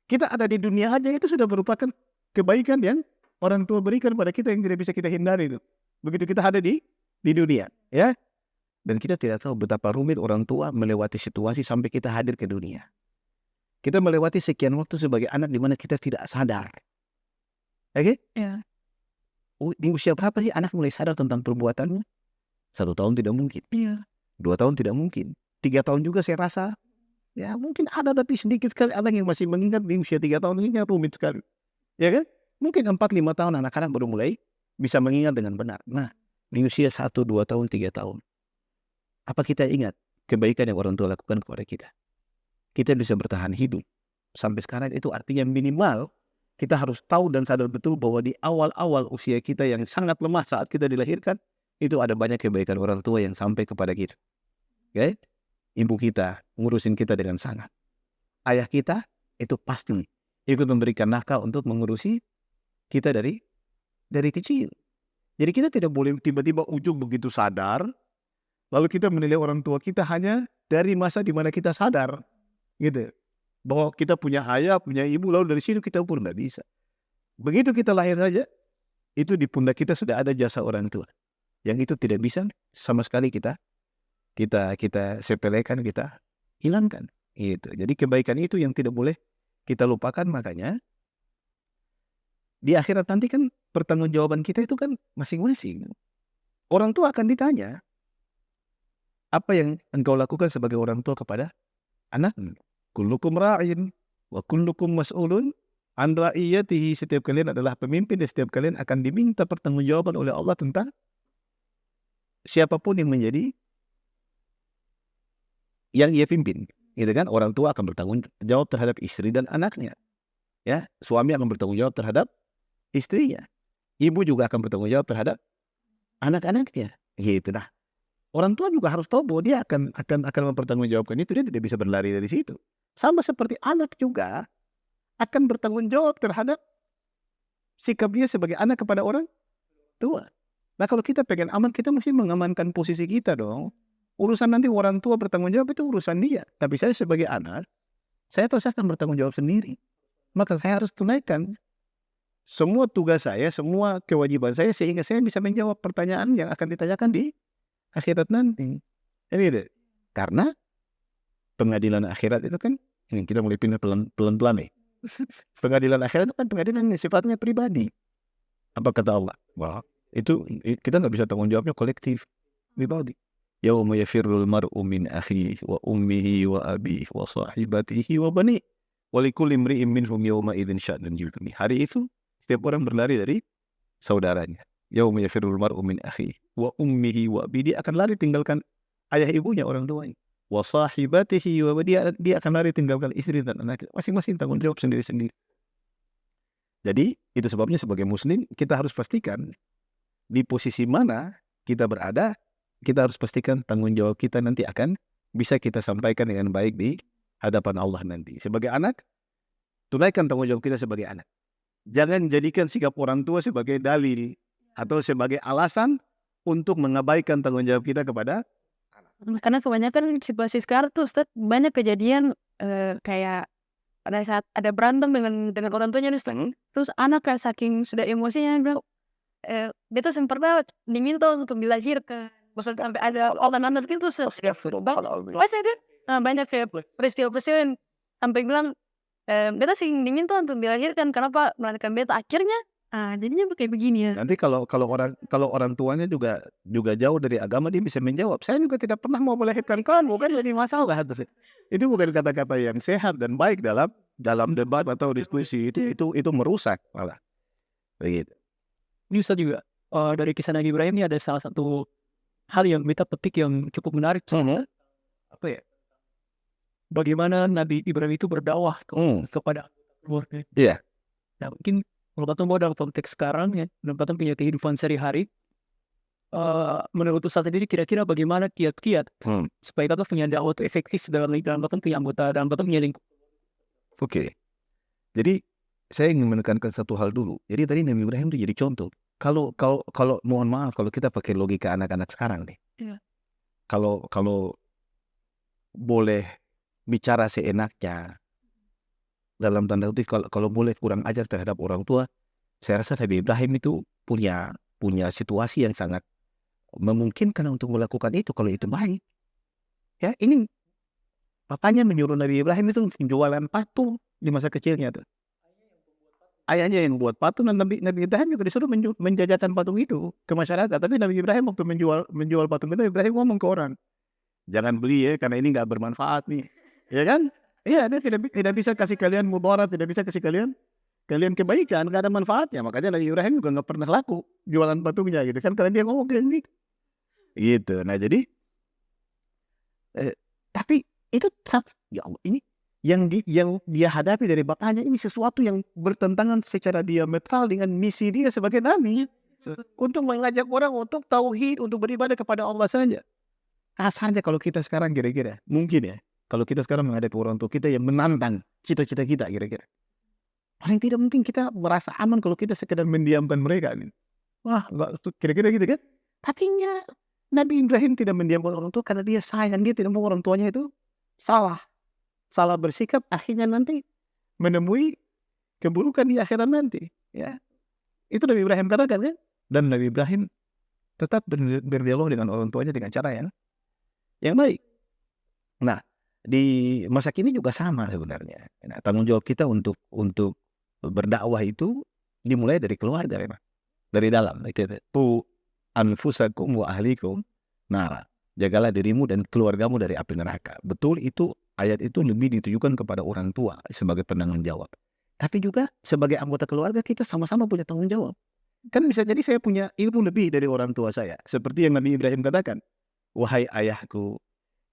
Kita ada di dunia aja itu sudah merupakan kebaikan yang orang tua berikan pada kita yang tidak bisa kita hindari itu. Begitu kita ada di dunia, ya. Dan kita tidak tahu betapa rumit orang tua melewati situasi sampai kita hadir ke dunia. Kita melewati sekian waktu sebagai anak di mana kita tidak sadar. Oke? ya. Di usia berapa sih anak mulai sadar tentang perbuatannya? 1 tahun tidak mungkin. 2 tahun tidak mungkin. 3 tahun juga saya rasa. Ya mungkin ada tapi sedikit sekali anak yang masih mengingat di usia 3 tahun ini rumit sekali. Ya kan? Mungkin 4-5 tahun anak-anak baru mulai bisa mengingat dengan benar. Nah, di usia 1, 2 tahun, 3 tahun. Apa kita ingat kebaikan yang orang tua lakukan kepada kita? Kita bisa bertahan hidup. Sampai sekarang itu artinya minimal kita harus tahu dan sadar betul bahwa di awal-awal usia kita yang sangat lemah saat kita dilahirkan, itu ada banyak kebaikan orang tua yang sampai kepada kita. Okay? Ibu kita ngurusin kita dengan sangat. Ayah kita itu pasti ikut memberikan nafkah untuk mengurusi kita dari kecil. Jadi kita tidak boleh tiba-tiba ujung begitu sadar, lalu kita menilai orang tua kita hanya dari masa di mana kita sadar. Gitu. Bahwa kita punya ayah, punya ibu, lalu dari situ kita pun nggak bisa. Begitu kita lahir saja, itu di pundak kita sudah ada jasa orang tua. Yang itu tidak bisa sama sekali kita sepelekan, kita hilangkan. Gitu. Jadi kebaikan itu yang tidak boleh kita lupakan. Makanya di akhirat nanti kan pertanggungjawaban kita itu kan masing-masing. Orang tua akan ditanya, apa yang engkau lakukan sebagai orang tua kepada anakmu? Kullukum ra'in wa kullukum mas'ulun an ra'iyatihi. Setiap kalian adalah pemimpin dan setiap kalian akan diminta pertanggungjawaban oleh Allah tentang siapapun yang menjadi yang ia pimpin. Gitu kan? Orang tua akan bertanggung jawab terhadap istri dan anaknya. Ya, suami akan bertanggung jawab terhadap istrinya. Ibu juga akan bertanggung jawab terhadap anak-anaknya. Gitu. Nah, orang tua juga harus tahu bahwa dia akan mempertanggungjawabkan itu. Dia tidak bisa berlari dari situ. Sama seperti anak juga akan bertanggung jawab terhadap sikap dia sebagai anak kepada orang tua. Nah, kalau kita pengen aman, kita mesti mengamankan posisi kita dong. Urusan nanti orang tua bertanggung jawab itu urusan dia. Tapi saya sebagai anak, saya tahu saya akan bertanggung jawab sendiri. Maka saya harus tunaikan semua tugas saya, semua kewajiban saya, sehingga saya bisa menjawab pertanyaan yang akan ditanyakan di akhirat nanti. Ini karena pengadilan akhirat itu kan, kita mulai pindah pelan-pelan nih. Pengadilan akhirat itu kan pengadilan yang sifatnya pribadi. Apa kata Allah? Wah, itu kita nggak bisa tanggung jawabnya kolektif. Pribadi. Yauma yafirrul mar'u min akhihi wa ummihi wa abihi wa sahibatihi wa bani. Wa likulli imri'in minhum yawma idzin sya'nun yughni. Hari itu setiap orang berlari dari saudaranya. Yauma yafirrul mar'u min akhihi wa ummihi wa abihi. Dia akan lari tinggalkan ayah ibunya, orang tuanya. Wa sahibatihi wa bani. Dia akan lari tinggalkan istri dan anaknya. Masing-masing tanggung jawab sendiri-sendiri. Jadi itu sebabnya sebagai muslim kita harus pastikan di posisi mana kita berada. Kita harus pastikan tanggung jawab kita nanti akan bisa kita sampaikan dengan baik di hadapan Allah nanti. Sebagai anak, tunaikan tanggung jawab kita sebagai anak. Jangan jadikan sikap orang tua sebagai dalil atau sebagai alasan untuk mengabaikan tanggung jawab kita kepada anak. Karena kebanyakan situasi sekarang tuh Ustaz, banyak kejadian kayak pada saat ada berantem dengan orang tuanya Ustaz. Terus anak kayak saking sudah emosinya bilang, dia tuh sempat diminta untuk dilahirkan. Bahkan sampai ada anak itu banyak kayak peristiwa-peristiwa yang sampai bilang beta sing diminta untuk dilahirkan, kenapa melahirkan beta akhirnya jadinya kayak begini ya. Nanti kalau orang tuanya juga jauh dari agama, dia bisa menjawab, saya juga tidak pernah mau melahirkan kamu, kan jadi masalah. Itu bukan kata-kata yang sehat dan baik dalam debat atau diskusi. Itu merusak malah. Begitu. Ini Ustaz juga dari kisah Nabi Ibrahim ini ada salah satu hal yang kita petik yang cukup menarik. Apa ya? Bagaimana Nabi Ibrahim itu berdakwah kepada keluarga. Iya. Nah, mungkin kalau kita mau dalam konteks sekarang ya, dalam kita punya kehidupan sehari-hari, menurut Ustaz sendiri kira-kira bagaimana kiat-kiat supaya kita punya dakwah itu efektif dalam kita punya anggota, dalam kita punya lingkup. Oke. Jadi saya ingin menekankan satu hal dulu. Jadi tadi Nabi Ibrahim itu jadi contoh. Kalau mohon maaf kalau kita pakai logika anak-anak sekarang nih. Iya. Kalau boleh bicara seenaknya, dalam tanda kutip kalau boleh kurang ajar terhadap orang tua, saya rasa Nabi Ibrahim itu punya situasi yang sangat memungkinkan untuk melakukan itu kalau itu baik. Ya, ini papanya menyuruh Nabi Ibrahim itu jualan patung di masa kecilnya tuh. Ayahnya yang buat patung, dan Nabi Ibrahim juga disuruh menjajakan patung itu ke masyarakat. Tapi Nabi Ibrahim waktu menjual patung itu, Ibrahim ngomong ke orang, jangan beli ya, karena ini nggak bermanfaat nih, ya kan? Iya, dia tidak bisa kasih kalian mudarat, tidak bisa kasih kalian kebaikan, nggak ada manfaatnya. Makanya Nabi Ibrahim juga nggak pernah laku jualan patungnya gitu kan, karena dia ngomong kayak gini, gitu. Nah jadi, tapi itu ya Allah, ini yang dia hadapi dari bapaknya ini sesuatu yang bertentangan secara diametral dengan misi dia sebagai nabi, untuk mengajak orang untuk tauhid, untuk beribadah kepada Allah saja. Kasarnya kalau kita sekarang kira-kira mungkin ya, kalau kita sekarang menghadapi orang tua kita yang menantang cita-cita kita, kira-kira paling tidak mungkin kita merasa aman kalau kita sekedar mendiamkan mereka nih. Wah, kira-kira gitu kan? Tapi Nabi Ibrahim tidak mendiamkan orang tua karena dia sayang, dia tidak mau orang tuanya itu salah bersikap, akhirnya nanti menemui keburukan di akhirat nanti. Ya, itu Nabi Ibrahim katakan kan? Dan Nabi Ibrahim tetap berdialog dengan orang tuanya dengan cara yang baik. Nah, di masa kini juga sama sebenarnya. Nah, tanggung jawab kita untuk berdakwah itu dimulai dari keluarga memang. Dari dalam. Tu anfusakum wa ahlikum nara. Jagalah dirimu dan keluargamu dari api neraka. Betul, itu ayat itu lebih ditujukan kepada orang tua sebagai penanggung jawab. Tapi juga sebagai anggota keluarga kita sama-sama punya tanggung jawab. Kan bisa jadi saya punya ilmu lebih dari orang tua saya. Seperti yang Nabi Ibrahim katakan. Wahai ayahku,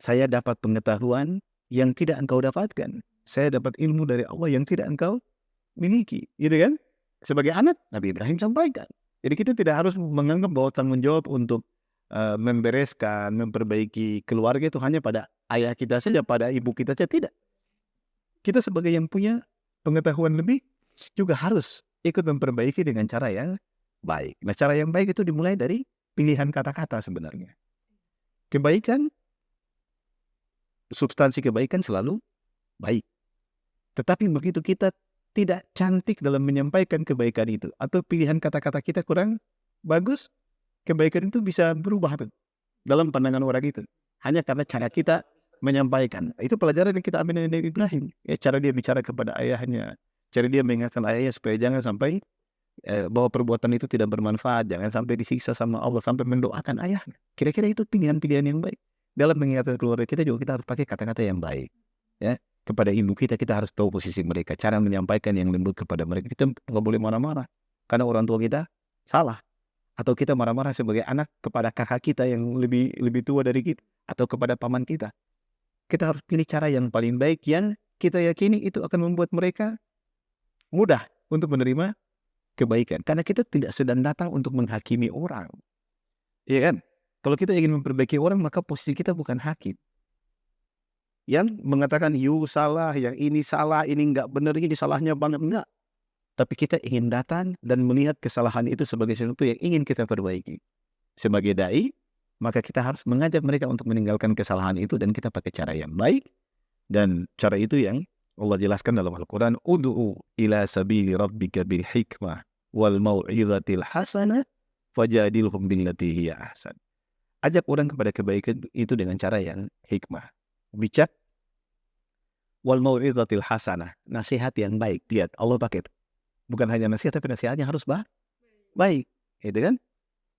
saya dapat pengetahuan yang tidak engkau dapatkan. Saya dapat ilmu dari Allah yang tidak engkau miliki. Gitu kan? Sebagai anak, Nabi Ibrahim sampaikan. Jadi kita tidak harus menganggap bahwa tanggung jawab untuk membereskan, memperbaiki keluarga itu hanya pada ayah kita saja, pada ibu kita saja. Tidak. Kita sebagai yang punya pengetahuan lebih juga harus ikut memperbaiki dengan cara yang baik. Nah, cara yang baik itu dimulai dari pilihan kata-kata sebenarnya. Kebaikan, substansi kebaikan selalu baik. Tetapi begitu kita tidak cantik dalam menyampaikan kebaikan itu, atau pilihan kata-kata kita kurang bagus, kebaikan itu bisa berubah dalam pandangan orang itu. Hanya karena cara kita menyampaikan. Itu pelajaran yang kita ambil dari Nabi Ibrahim. Ya, cara dia bicara kepada ayahnya, cara dia mengingatkan ayahnya supaya jangan sampai bahwa perbuatan itu tidak bermanfaat, jangan sampai disiksa sama Allah, sampai mendoakan ayahnya. Kira-kira itu pilihan-pilihan yang baik. Dalam mengingatkan keluarga kita juga kita harus pakai kata-kata yang baik. Ya, kepada ibu kita harus tahu posisi mereka, cara menyampaikan yang lembut kepada mereka. Kita nggak boleh marah-marah karena orang tua kita salah. Atau kita marah-marah sebagai anak kepada kakak kita yang lebih tua dari kita, atau kepada paman kita. Kita harus pilih cara yang paling baik yang kita yakini itu akan membuat mereka mudah untuk menerima kebaikan. Karena kita tidak sedang datang untuk menghakimi orang. Iya kan? Kalau kita ingin memperbaiki orang, maka posisi kita bukan hakim. Yang mengatakan, you salah, yang ini salah, ini nggak benar, ini salahnya banget. Enggak. Tapi kita ingin datang dan melihat kesalahan itu sebagai sesuatu yang ingin kita perbaiki. Sebagai da'i, maka kita harus mengajak mereka untuk meninggalkan kesalahan itu, dan kita pakai cara yang baik. Dan cara itu yang Allah jelaskan dalam Al-Quran, Udu'u ila sabili rabbika bil hikmah wal mau'izatil hasanah fajadilhum billati hiya ahsan. Ajak orang kepada kebaikan itu dengan cara yang hikmah, bijak, wal mau'izatil hasanah, nasihat yang baik. Lihat, Allah pakai itu. Bukan hanya nasihat, tapi nasihatnya harus baik. Itu kan?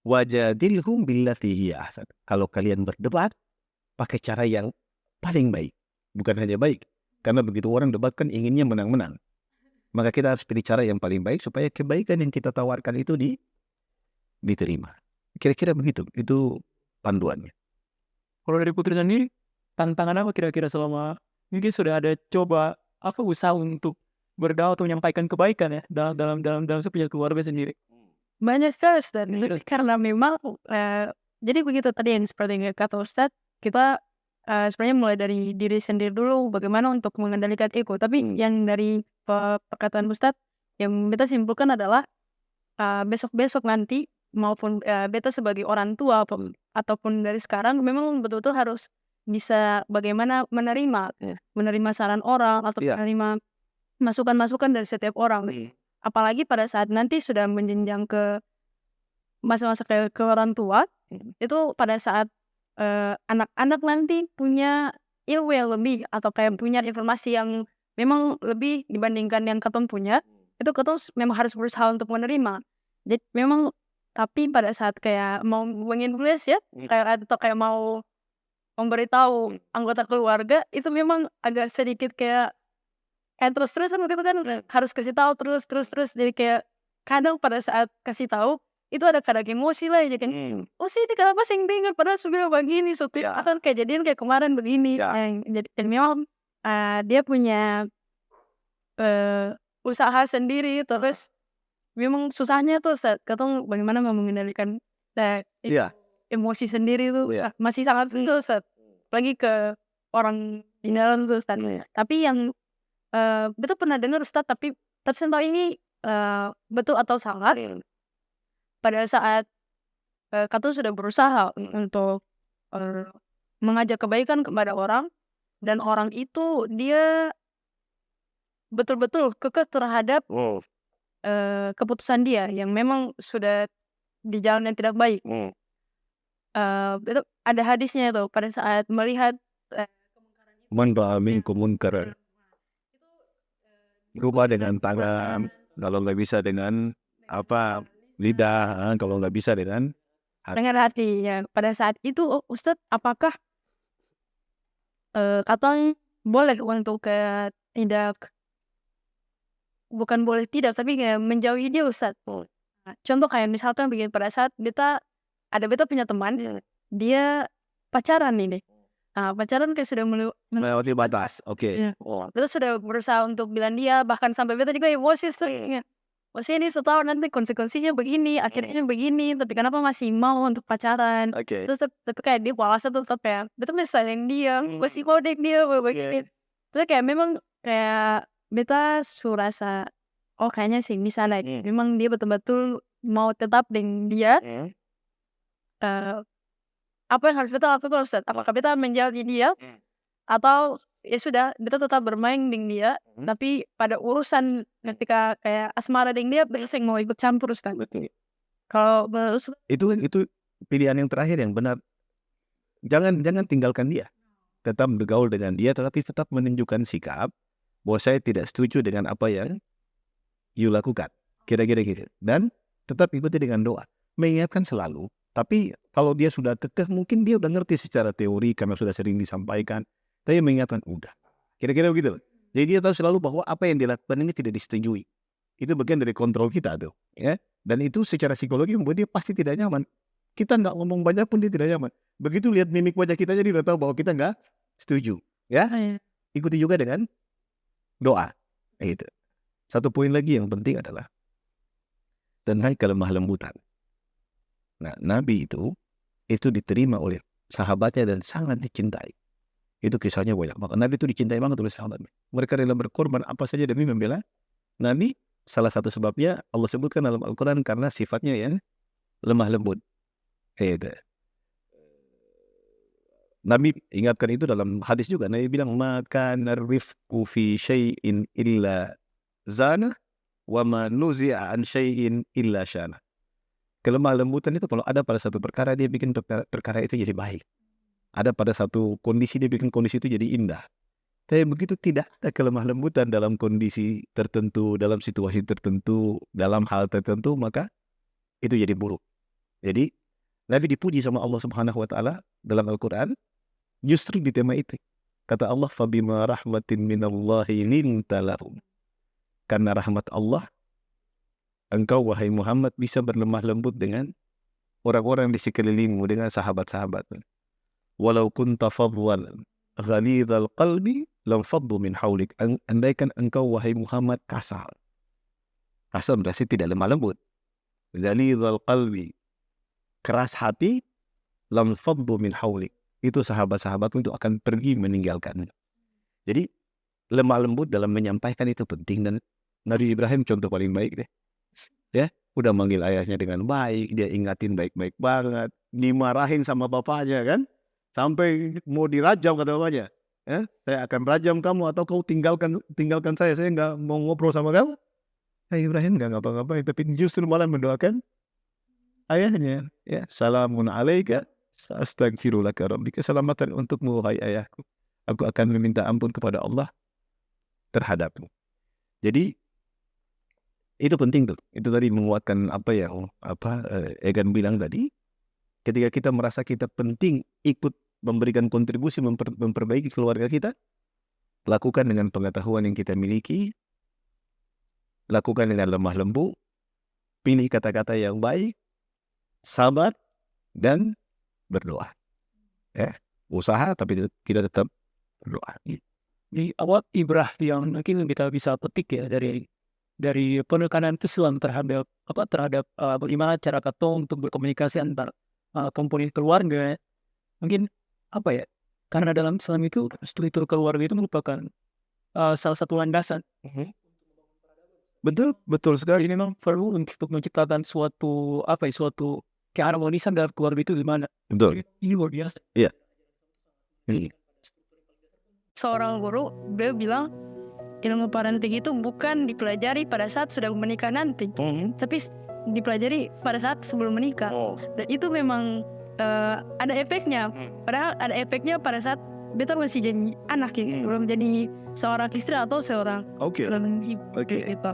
Wajadilhum billati hiya ahsan. Kalau kalian berdebat, pakai cara yang paling baik. Bukan hanya baik. Karena begitu orang debat kan inginnya menang-menang. Maka kita harus pilih cara yang paling baik supaya kebaikan yang kita tawarkan itu diterima. Kira-kira begitu. Itu panduannya. Kalau dari Putri sendiri, tantangan apa kira-kira selama mungkin sudah ada coba apa usaha untuk berdakwah atau menyampaikan kebaikan ya dalam sepunya keluarga sendiri? Banyak sekali Ustaz. Karena memang jadi begitu tadi yang seperti yang kata Ustaz, kita sebenarnya mulai dari diri sendiri dulu bagaimana untuk mengendalikan ego. Tapi yang dari perkataan Ustaz yang beta simpulkan adalah besok-besok nanti maupun beta sebagai orang tua ataupun dari sekarang memang betul-betul harus bisa bagaimana menerima saran orang atau menerima masukan-masukan dari setiap orang. Apalagi pada saat nanti sudah menjenjang ke masa-masa ke orang tua, itu pada saat anak-anak nanti punya ilmu yang lebih atau kayak punya informasi yang memang lebih dibandingkan yang keton punya, itu keton memang harus berusaha untuk menerima. Jadi memang tapi pada saat kayak mau menginfluence ya, kayak atau kayak mau memberitahu anggota keluarga, itu memang agak sedikit kayak terus-terusan gitu kan, harus kasih tahu terus. Jadi kayak kadang pada saat kasih tahu itu ada kadang emosi lah ya kan. Oh sih ini kenapa sih dengar padahal sudah begini, akan kejadian kayak kemarin begini. Jadi memang dia punya usaha sendiri, terus memang susahnya tuh ketemu bagaimana mau mengendalikan emosi sendiri tuh masih sangat susah, lagi ke orang di dalam tuh Ustaz. Tapi yang betul pernah dengar Ustaz, tapi saya tahu ini betul atau salah. Pada saat Katu sudah berusaha untuk mengajak kebaikan kepada orang, dan orang itu dia betul-betul kekeh terhadap keputusan dia yang memang sudah di jalan yang tidak baik. Itu ada hadisnya itu, pada saat melihat kemungkaran Man ra'a minkum munkaran. Rubah dengan tangan, kalau nggak bisa dengan lidah, kalau nggak bisa dengan dengan hati ya. Pada saat itu Ustadz, apakah katong boleh untuk tidak, bukan boleh tidak, tapi kayak menjauhi dia Ustadz. Nah, contoh kayak misalkan begini, pada saat beta punya teman, dia pacaran ini. Nah, pacaran kayak sudah melewati batas. Oke. Iya. Beta sudah berusaha untuk bilang dia, bahkan sampai beta juga emosi ya. Maksudnya ini setahun nanti konsekuensinya begini, akhirnya begini, tapi kenapa masih mau untuk pacaran? Oke. Terus tapi kayak dia alasan tetap ya, beta masih sayang dia, masih mau dek dia begini. Terus kayak memang kayak beta rasa, oh kayaknya sih misalnya memang dia betul-betul mau tetap dengan dia. Apa yang harus beta lakukan Ustaz? Apakah beta menjauhi dia atau ya sudah beta tetap bermain dengan dia, tapi pada urusan ketika kayak asmara dengan dia beta mau ikut campur Ustaz. Betul. Kalau menurut Ustaz, Itu pilihan yang terakhir yang benar. Jangan tinggalkan dia. Tetap bergaul dengan dia, tetapi tetap menunjukkan sikap bahwa saya tidak setuju dengan apa yang you lakukan. Kira-kira gitu. Dan tetap ikuti dengan doa. Mengingatkan selalu. Tapi kalau dia sudah kekeh, mungkin dia udah ngerti secara teori karena sudah sering disampaikan. Tapi mengingatkan, udah. Kira-kira begitu. Jadi dia tahu selalu bahwa apa yang dilakukan ini tidak disetujui. Itu bagian dari kontrol kita tuh. Ya? Dan itu secara psikologi membuat dia pasti tidak nyaman. Kita nggak ngomong banyak pun dia tidak nyaman. Begitu lihat mimik wajah kita, jadi udah tahu bahwa kita nggak setuju. Ya? Ikuti juga dengan doa. Gitu. Satu poin lagi yang penting adalah tentang kelemah lembutan. Nah, Nabi itu diterima oleh sahabatnya dan sangat dicintai. Itu kisahnya banyak banget. Nabi itu dicintai banget oleh sahabatnya. Mereka rela berkorban apa saja demi membela Nabi. Salah satu sebabnya Allah sebutkan dalam Al-Quran karena sifatnya yang lemah lembut. Nabi ingatkan itu dalam hadis juga. Nabi bilang, maka narifku fi syai'in illa zana wa ma nuzi'a an syai'in illa syana. Kelemah lembutan itu kalau ada pada satu perkara, dia bikin perkara itu jadi baik. Ada pada satu kondisi, dia bikin kondisi itu jadi indah. Tapi begitu tidak ada kelemah lembutan dalam kondisi tertentu, dalam situasi tertentu, dalam hal tertentu, maka itu jadi buruk. Jadi Nabi dipuji sama Allah Subhanahu wa Ta'ala dalam Al-Quran justru di tema itu. Kata Allah, fabima rahmatin minallahi linta lahum. Karena rahmat Allah, engkau wahai Muhammad bisa berlemah lembut dengan orang-orang di sekelilingmu, dengan sahabat-sahabat. Walau kunta fadwan ghalidhal qalbi lam faddu min haulik. Andaikan engkau wahai Muhammad kasar. Kasar berarti tidak lemah lembut. Ghalidhal qalbi, keras hati, lam faddu min haulik. Itu sahabat-sahabatmu itu akan pergi meninggalkan. Jadi lemah lembut dalam menyampaikan itu penting, dan Nabi Ibrahim contoh paling baik deh. Ya, udah manggil ayahnya dengan baik, dia ingatin baik-baik banget, dimarahin sama bapaknya kan, sampai mau dirajam kata bapaknya. Ya, saya akan rajam kamu atau kau tinggalkan saya nggak mau ngobrol sama kamu. Ibrahim nggak ngapa-ngapain, tapi justru malah mendoakan ayahnya. Ya, salamun alaika, astaghfirulaka rabbi, keselamatan untukmu wahai ayahku. Aku akan meminta ampun kepada Allah terhadapmu. Jadi itu penting tuh. Itu tadi menguatkan apa yang Egan bilang tadi. Ketika kita merasa kita penting ikut memberikan kontribusi memperbaiki keluarga kita, lakukan dengan pengetahuan yang kita miliki, lakukan dengan lemah lembut, pilih kata-kata yang baik, sabar, dan berdoa. Ya, usaha tapi kita tetap berdoa. Di awal ibrah yang mungkin kita bisa petik ya dari penekanan Islam terhadap bagaimana cara katong untuk berkomunikasi antar komponen keluarga. Mungkin karena dalam Islam itu struktur keluarga itu merupakan salah satu landasan. Betul sekali. Ini memang perlu untuk menciptakan suatu keharmonisan dalam keluarga itu gimana. Betul. Ini luar biasa. Iya. Seorang guru dia bilang ilmu parenting itu bukan dipelajari pada saat sudah menikah nanti, tapi dipelajari pada saat sebelum menikah. Dan itu memang ada efeknya. Padahal ada efeknya pada saat beta masih jadi anak gitu, belum jadi seorang istri atau seorang Oke. ibu Oke. gitu.